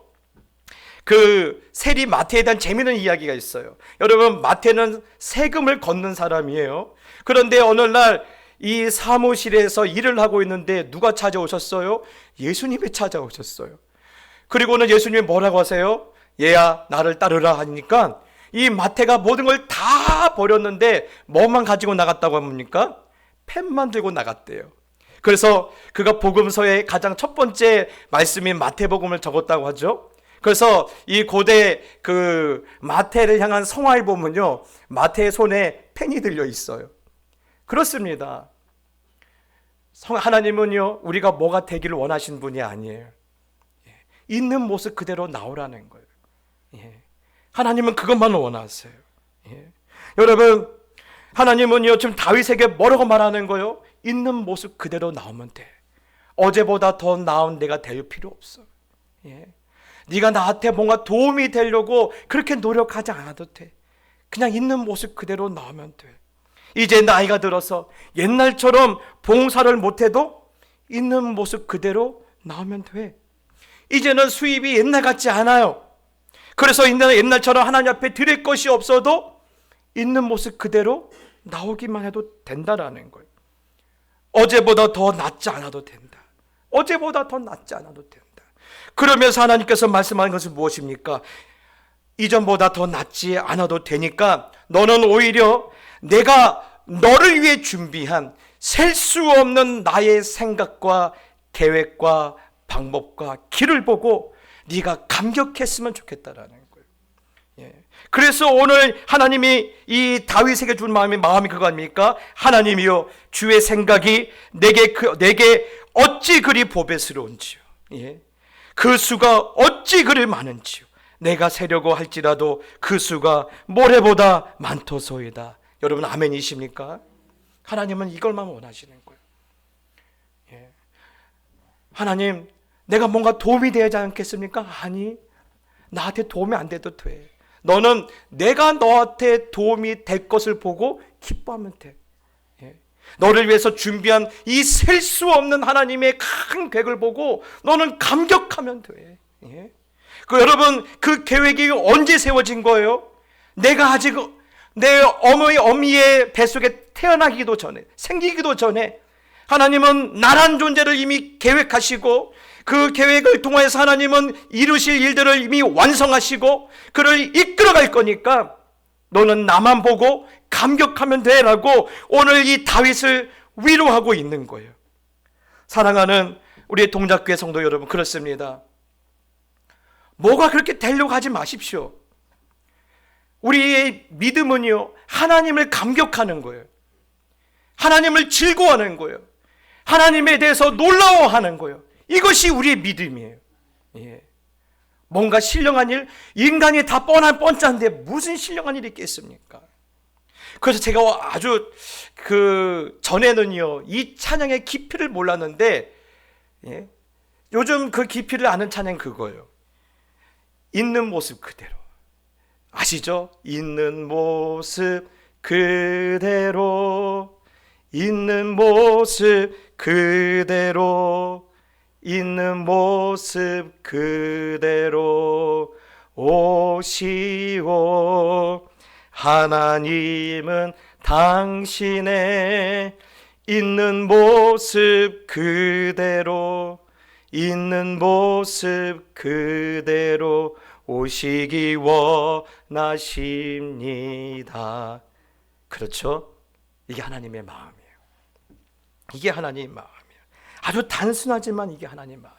그 세리 마태에 대한 재미있는 이야기가 있어요. 여러분, 마태는 세금을 걷는 사람이에요. 그런데 어느 날 이 사무실에서 일을 하고 있는데 누가 찾아오셨어요? 예수님이 찾아오셨어요. 그리고는 예수님이 뭐라고 하세요? 얘야, 나를 따르라 하니까 이 마태가 모든 걸 다 버렸는데 뭐만 가지고 나갔다고 합니까? 펜만 들고 나갔대요. 그래서 그가 복음서의 가장 첫 번째 말씀인 마태복음을 적었다고 하죠. 그래서 이 고대 그 마태를 향한 성화에 보면요, 마태의 손에 펜이 들려 있어요. 그렇습니다. 하나님은요, 우리가 뭐가 되기를 원하신 분이 아니에요. 있는 모습 그대로 나오라는 거예요. 하나님은 그것만 원하세요. 여러분, 하나님은요, 지금 다윗에게 뭐라고 말하는 거예요? 있는 모습 그대로 나오면 돼. 어제보다 더 나은 내가 될 필요 없어. 네가 나한테 뭔가 도움이 되려고 그렇게 노력하지 않아도 돼. 그냥 있는 모습 그대로 나오면 돼. 이제 나이가 들어서 옛날처럼 봉사를 못해도 있는 모습 그대로 나오면 돼. 이제는 수입이 옛날 같지 않아요. 그래서 옛날처럼 하나님 앞에 드릴 것이 없어도 있는 모습 그대로 나오기만 해도 된다라는 거예요. 어제보다 더 낫지 않아도 된다. 어제보다 더 낫지 않아도 된다. 그러면서 하나님께서 말씀하는 것은 무엇입니까? 이전보다 더 낫지 않아도 되니까 너는 오히려 내가 너를 위해 준비한 셀 수 없는 나의 생각과 계획과 방법과 길을 보고 네가 감격했으면 좋겠다라는 거예요. 예. 그래서 오늘 하나님이 이 다윗에게 준 마음이 그거 아닙니까? 하나님이여 주의 생각이 내게 어찌 그리 보배스러운지요. 예. 그 수가 어찌 그리 많은지요. 내가 세려고 할지라도 그 수가 모래보다 많도소이다. 여러분 아멘이십니까? 하나님은 이걸만 원하시는 거예요. 예. 하나님, 내가 뭔가 도움이 되지 않겠습니까? 아니, 나한테 도움이 안 돼도 돼. 너는 내가 너한테 도움이 될 것을 보고 기뻐하면 돼. 예. 너를 위해서 준비한 이 셀 수 없는 하나님의 큰 계획을 보고 너는 감격하면 돼. 예. 여러분, 그 계획이 언제 세워진 거예요? 내가 아직 내 어미의 뱃속에 태어나기도 전에, 생기기도 전에 하나님은 나란 존재를 이미 계획하시고 그 계획을 통해서 하나님은 이루실 일들을 이미 완성하시고 그를 이끌어갈 거니까 너는 나만 보고 감격하면 돼라고 오늘 이 다윗을 위로하고 있는 거예요. 사랑하는 우리의 동작교회 성도 여러분, 그렇습니다. 뭐가 그렇게 되려고 하지 마십시오. 우리의 믿음은요, 하나님을 감격하는 거예요. 하나님을 즐거워하는 거예요. 하나님에 대해서 놀라워하는 거예요. 이것이 우리의 믿음이에요. 예. 뭔가 신령한 일, 인간이 다 뻔짠데 무슨 신령한 일이 있겠습니까? 그래서 제가 아주 전에는요, 이 찬양의 깊이를 몰랐는데, 예. 요즘 그 깊이를 아는 찬양 그거예요. 있는 모습 그대로. 아시죠? 있는 모습 그대로, 있는 모습 그대로, 있는 모습 그대로 오시오. 하나님은 당신의 있는 모습 그대로, 있는 모습 그대로 오시기 원하십니다. 그렇죠? 이게 하나님의 마음이에요. 이게 하나님의 마음이에요. 아주 단순하지만 이게 하나님의 마음.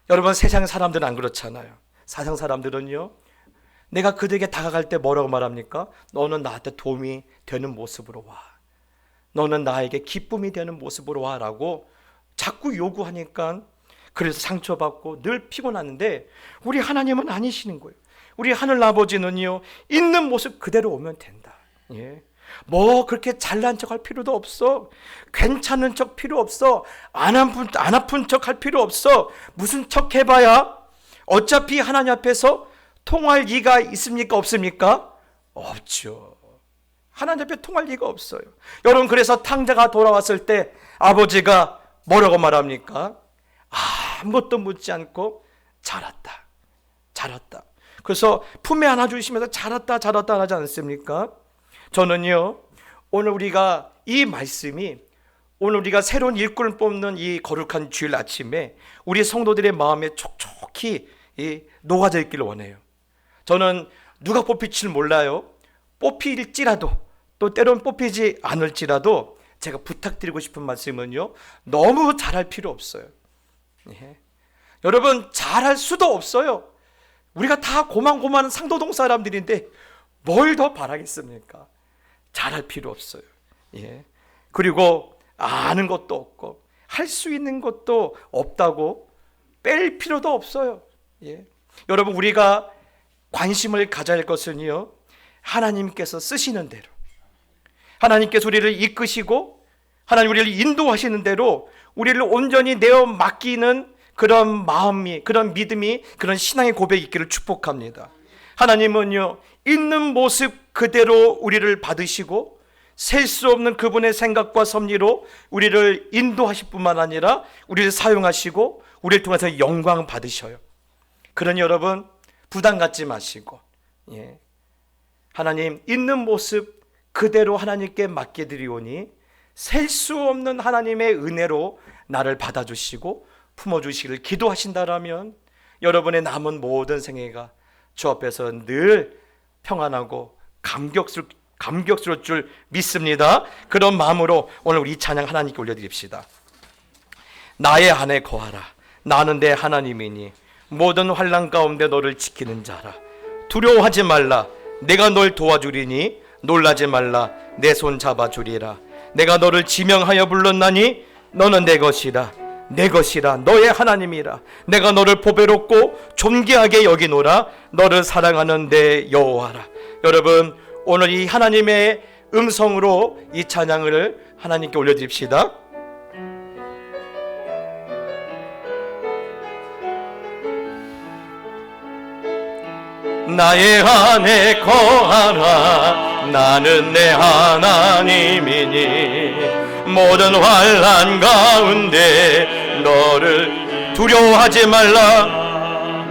여러분, 세상 사람들은 안 그렇잖아요. 세상 사람들은요, 내가 그들에게 다가갈 때 뭐라고 말합니까? 너는 나한테 도움이 되는 모습으로 와. 너는 나에게 기쁨이 되는 모습으로 와라고 자꾸 요구하니까 그래서 상처받고 늘 피곤하는데 우리 하나님은 아니시는 거예요. 우리 하늘 아버지는요, 있는 모습 그대로 오면 된다. 예. 뭐 그렇게 잘난 척 할 필요도 없어. 괜찮은 척 필요 없어. 안 아픈 척 할 필요 없어. 무슨 척 해봐야 어차피 하나님 앞에서 통할 리가 있습니까? 없습니까? 없죠. 하나님 앞에 통할 리가 없어요. 여러분, 그래서 탕자가 돌아왔을 때 아버지가 뭐라고 말합니까? 아무것도 묻지 않고 잘했다, 잘했다. 그래서 품에 안아주시면서 잘했다, 잘했다 하지 않습니까? 저는요, 오늘 우리가 이 말씀이, 오늘 우리가 새로운 일꾼을 뽑는 이 거룩한 주일 아침에 우리 성도들의 마음에 촉촉히 녹아져 있기를 원해요. 저는 누가 뽑힐지 몰라요. 뽑힐지라도, 또 때론 뽑히지 않을지라도 제가 부탁드리고 싶은 말씀은요, 너무 잘할 필요 없어요. 예. 여러분, 잘할 수도 없어요. 우리가 다 고만고만한 상도동 사람들인데 뭘 더 바라겠습니까? 잘할 필요 없어요. 예. 그리고 아는 것도 없고 할 수 있는 것도 없다고 뺄 필요도 없어요. 예. 여러분, 우리가 관심을 가져야 할 것은요, 하나님께서 쓰시는 대로, 하나님께서 우리를 이끄시고 하나님 우리를 인도하시는 대로 우리를 온전히 내어 맡기는 그런 마음이, 그런 믿음이, 그런 신앙의 고백이 있기를 축복합니다. 하나님은요, 있는 모습 그대로 우리를 받으시고 셀 수 없는 그분의 생각과 섭리로 우리를 인도하실 뿐만 아니라 우리를 사용하시고 우리를 통해서 영광 받으셔요. 그러니 여러분 부담 갖지 마시고, 하나님 있는 모습 그대로 하나님께 맡겨드리오니 셀 수 없는 하나님의 은혜로 나를 받아주시고 품어주시기를 기도하신다라면 여러분의 남은 모든 생애가 주 앞에서 늘 평안하고 감격스러울 줄 믿습니다. 그런 마음으로 오늘 우리 찬양 하나님께 올려드립시다. 나의 안에 거하라. 나는 내 하나님이니 모든 환난 가운데 너를 지키는 자라. 두려워하지 말라. 내가 널 도와주리니 놀라지 말라. 내 손 잡아주리라. 내가 너를 지명하여 불렀나니 너는 내 것이라. 내 것이라. 너의 하나님이라. 내가 너를 보배롭고 존귀하게 여기노라. 너를 사랑하는 내 여호와라. 여러분 오늘 이 하나님의 음성으로 이 찬양을 하나님께 올려드립시다. 나의 안에 거하라. 나는 내 하나님이니 모든 환난 가운데 너를 두려워하지 말라.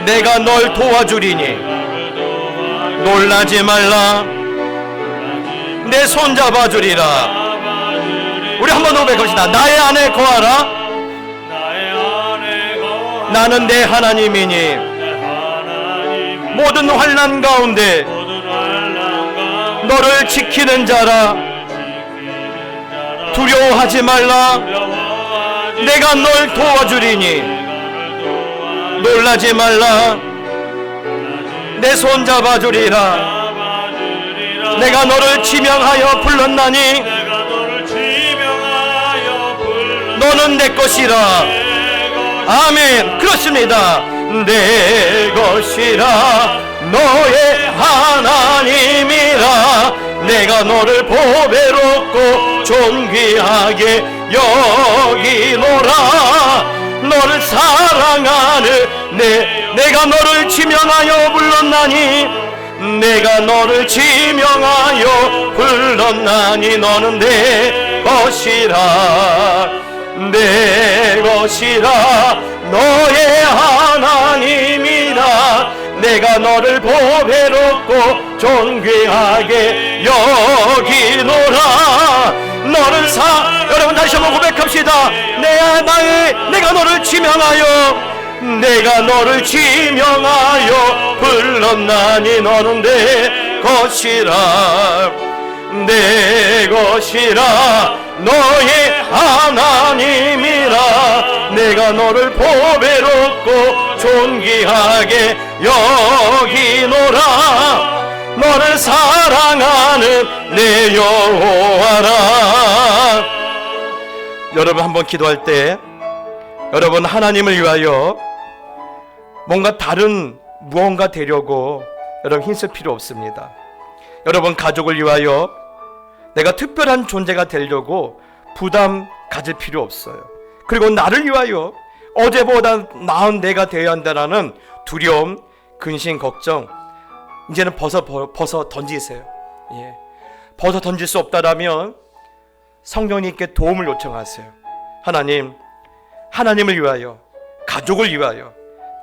내가 널 도와주리니 놀라지 말라. 내 손 잡아주리라. 우리 한번 고백합시다. 나의 안에 거하라. 나는 내 하나님이니 모든 환난 가운데 너를 지키는 자라. 두려워하지 말라. 내가 널 도와주리니 놀라지 말라. 내 손 잡아주리라. 내가 너를 지명하여 불렀나니 너는 내 것이라. 아멘. 그렇습니다. 내 것이라. 너의 하나님이라. 내가 너를 보배롭고 존귀하게 여기노라. 너를 사랑하는 내가 너를 지명하여 불렀나니 내가 너를 지명하여 불렀나니 너는 내 것이라. 내 것이라. 너의 하나님이라. 내가 너를 보배롭고 존귀하게 여기노라. 너를 여러분 다시 한번 고백합시다. 내가 너를 지명하여 내가 너를 지명하여 불렀나니 너는 내 것이라. 내 것이라. 너의 하나님이라. 내가 너를 보배롭고 존귀하게 여기노라. 너를 사랑하는 내 여호와라. 여러분 한번 기도할 때 여러분 하나님을 위하여 뭔가 다른 무언가 되려고 여러분 힘쓸 필요 없습니다. 여러분 가족을 위하여 내가 특별한 존재가 되려고 부담 가질 필요 없어요. 그리고 나를 위하여 어제보다 나은 내가 되어야 한다는 두려움, 근심, 걱정 이제는 벗어 던지세요. 벗어 던질 수 없다라면 성령님께 도움을 요청하세요. 하나님을 위하여, 가족을 위하여,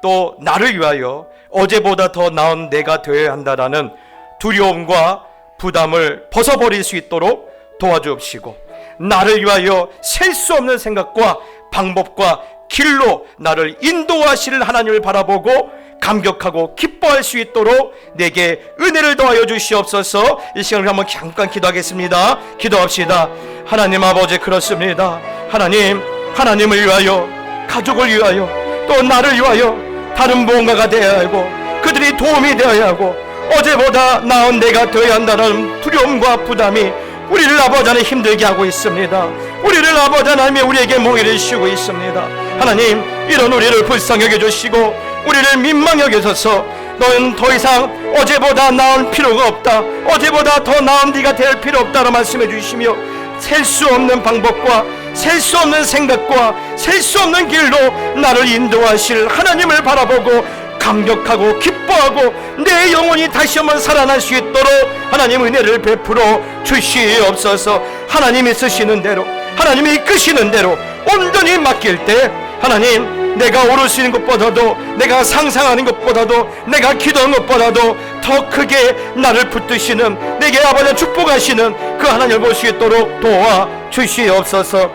또 나를 위하여 어제보다 더 나은 내가 되어야 한다라는 두려움과 부담을 벗어버릴 수 있도록 도와주옵시고, 나를 위하여 셀 수 없는 생각과 방법과 길로 나를 인도하시는 하나님을 바라보고 감격하고 기뻐할 수 있도록 내게 은혜를 더하여 주시옵소서. 이 시간을 한번 잠깐 기도하겠습니다. 기도합시다. 하나님 아버지, 그렇습니다. 하나님을 위하여, 가족을 위하여, 또 나를 위하여 다른 무언가가 되어야 하고 그들이 도움이 되어야 하고 어제보다 나은 내가 되어야 한다는 두려움과 부담이 우리를 아버지 하나님 힘들게 하고 있습니다. 우리를 아버지 하나님 우리에게 몽해를 씌우고 있습니다. 하나님, 이런 우리를 불쌍히 여겨주시고 우리를 민망히 여겨서서 너는 더 이상 어제보다 나은 필요가 없다, 어제보다 더 나은 네가 될 필요 없다라 말씀해 주시며 셀 수 없는 방법과 셀 수 없는 생각과 셀 수 없는 길로 나를 인도하실 하나님을 바라보고 감격하고 기뻐하고 내 영혼이 다시 한번 살아날 수 있도록 하나님 은혜를 베풀어 주시옵소서. 하나님이 쓰시는 대로, 하나님이 이끄시는 대로 온전히 맡길 때 하나님, 내가 오를 수 있는 것보다도, 내가 상상하는 것보다도, 내가 기도하는 것보다도 더 크게 나를 붙드시는, 내게 아버지 축복하시는 그 하나님을 볼 수 있도록 도와 주시옵소서.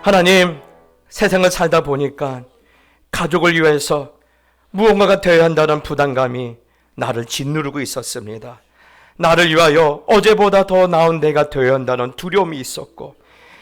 하나님, 세상을 살다 보니까 가족을 위해서 무언가가 되어야 한다는 부담감이 나를 짓누르고 있었습니다. 나를 위하여 어제보다 더 나은 내가 되어야 한다는 두려움이 있었고,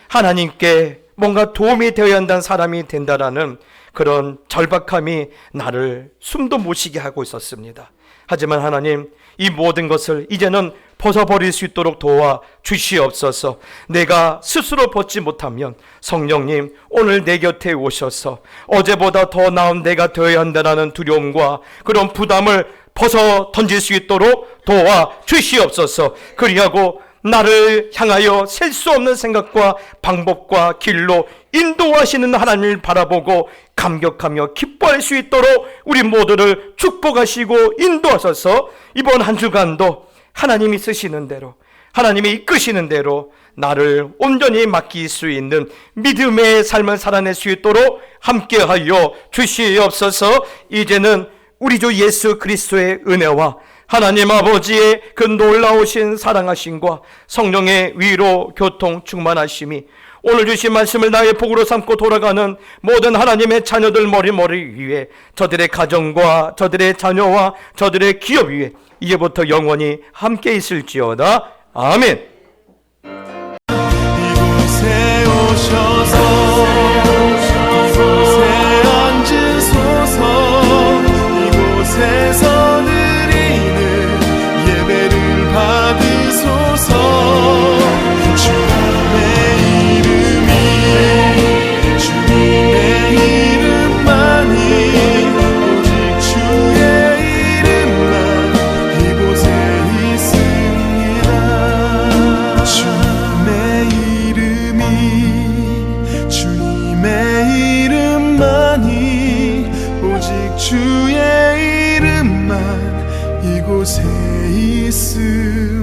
하나님께 뭔가 도움이 되어야 한다는 사람이 된다라는 그런 절박함이 나를 숨도 못 쉬게 하고 있었습니다. 하지만 하나님, 이 모든 것을 이제는 벗어버릴 수 있도록 도와 주시옵소서. 내가 스스로 벗지 못하면 성령님 오늘 내 곁에 오셔서 어제보다 더 나은 내가 되어야 한다는 두려움과 그런 부담을 벗어 던질 수 있도록 도와 주시옵소서. 그리하고 나를 향하여 셀 수 없는 생각과 방법과 길로 인도하시는 하나님을 바라보고 감격하며 기뻐할 수 있도록 우리 모두를 축복하시고 인도하셔서 이번 한 주간도 하나님이 쓰시는 대로, 하나님이 이끄시는 대로 나를 온전히 맡길 수 있는 믿음의 삶을 살아낼 수 있도록 함께하여 주시옵소서. 이제는 우리 주 예수 그리스도의 은혜와 하나님 아버지의 그 놀라우신 사랑하심과 성령의 위로 교통 충만하심이 오늘 주신 말씀을 나의 복으로 삼고 돌아가는 모든 하나님의 자녀들 머리 위에, 저들의 가정과 저들의 자녀와 저들의 기업 위에 이제부터 영원히 함께 있을지어다. 아멘. 이곳에 오셔서 이곳에 앉으소서. 이곳에서 드리는 예배를 받으소서. 주님의 이름만이, 오직 주의 이름만 이곳에 있습니다. 주님의 이름만이, 오직 주의 이름만 이곳에 있습니다.